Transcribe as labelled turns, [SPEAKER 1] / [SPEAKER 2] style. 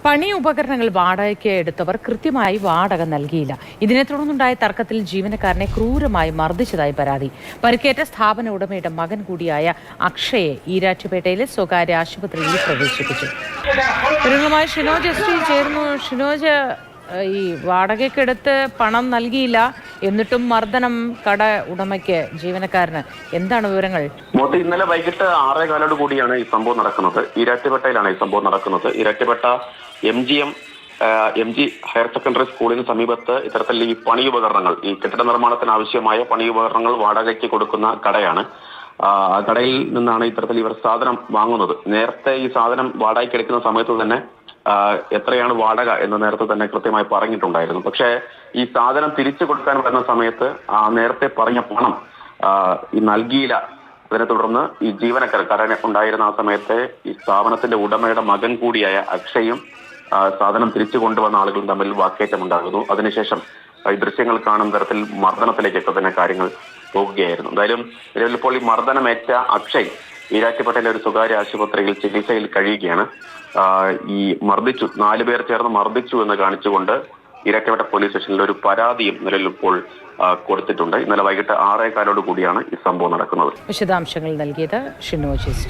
[SPEAKER 1] പണി ഉപകരണങ്ങൾ വാടകയ്ക്ക് എടുത്തവർ കൃത്യമായി വാടക നൽകിയില്ല. ഇതിനെ തുടർന്നുണ്ടായ തർക്കത്തിൽ ജീവനക്കാരനെ ക്രൂരമായി മർദ്ദിച്ചതായി പരാതി. പരിക്കേറ്റ സ്ഥാപന ഉടമയുടെ മകൻ കൂടിയായ അക്ഷയെ ഈരാറ്റുപേട്ടയിലെ സ്വകാര്യ ആശുപത്രിയിൽ പ്രവേശിപ്പിച്ചു. വിവരങ്ങളുമായി ഷിനോജ് എസ് ചേർന്നു. ഷിനോജ്, ഈ വാടകയ്ക്കെടുത്ത് പണം നൽകിയില്ല, എന്നിട്ടും മർദ്ദനം കട ഉടമയ്ക്ക്, ജീവനക്കാരന്. എന്താണ് വിവരങ്ങൾ?
[SPEAKER 2] ഇന്നലെ വൈകിട്ട് 6:15 കൂടിയാണ് ഈ സംഭവം നടക്കുന്നത്. ഈരാറ്റുപേട്ടയിലാണ് ഈ സംഭവം നടക്കുന്നത്. ഈരാറ്റുപേട്ട MG ഹയർ സെക്കൻഡറി സ്കൂളിന് സമീപത്ത് ഇത്തരത്തിൽ ഈ പണി ഉപകരണങ്ങൾ, ഈ കെട്ടിട നിർമ്മാണത്തിന് ആവശ്യമായ പണി ഉപകരണങ്ങൾ വാടകയ്ക്ക് കൊടുക്കുന്ന കടയാണ്. ആ കടയിൽ നിന്നാണ് ഇത്തരത്തിൽ ഇവർ സാധനം വാങ്ങുന്നത്. നേരത്തെ ഈ സാധനം വാടകയ്ക്ക് എടുക്കുന്ന സമയത്ത് തന്നെ എത്രയാണ് വാടക എന്ന് നേരത്തെ തന്നെ കൃത്യമായി പറഞ്ഞിട്ടുണ്ടായിരുന്നു. പക്ഷേ ഈ സാധനം തിരിച്ചു കൊടുക്കാൻ വരുന്ന സമയത്ത് നേരത്തെ പറഞ്ഞ പണം നൽകിയില്ല. അതിനെ തുടർന്ന് ഈ ജീവനക്കാരൻ ഉണ്ടായിരുന്ന ആ സമയത്തെ ഈ സ്ഥാപനത്തിന്റെ ഉടമയുടെ മകൻ കൂടിയായ അക്ഷയും സാധനം തിരിച്ചു കൊണ്ടുവന്ന ആളുകളും തമ്മിൽ വാക്കേറ്റമുണ്ടാകുന്നു. അതിനുശേഷം ഈ ദൃശ്യങ്ങൾ കാണുന്ന തരത്തിൽ മർദ്ദനത്തിലേക്കൊക്കെ തന്നെ കാര്യങ്ങൾ പോകുകയായിരുന്നു. എന്തായാലും ഇപ്പോൾ ഈ മർദ്ദനമേറ്റ അക്ഷയ് ഈരാറ്റുപേട്ടയിലെ ഒരു സ്വകാര്യ ആശുപത്രിയിൽ ചികിത്സയിൽ കഴിയുകയാണ്. ഈ മർദ്ദിച്ചു, 4 പേർ ചേർന്ന് മർദ്ദിച്ചു എന്ന് കാണിച്ചുകൊണ്ട് ഈരാറ്റുപേട്ട പോലീസ് സ്റ്റേഷനിൽ ഒരു പരാതിയും നിലവിൽ ഇപ്പോൾ കൊടുത്തിട്ടുണ്ട്. ഇന്നലെ വൈകിട്ട് 6:15 കൂടിയാണ് ഈ സംഭവം നടക്കുന്നത്.
[SPEAKER 1] വിശദാംശങ്ങൾ നൽകിയത് ഷിനോജ് എസ്.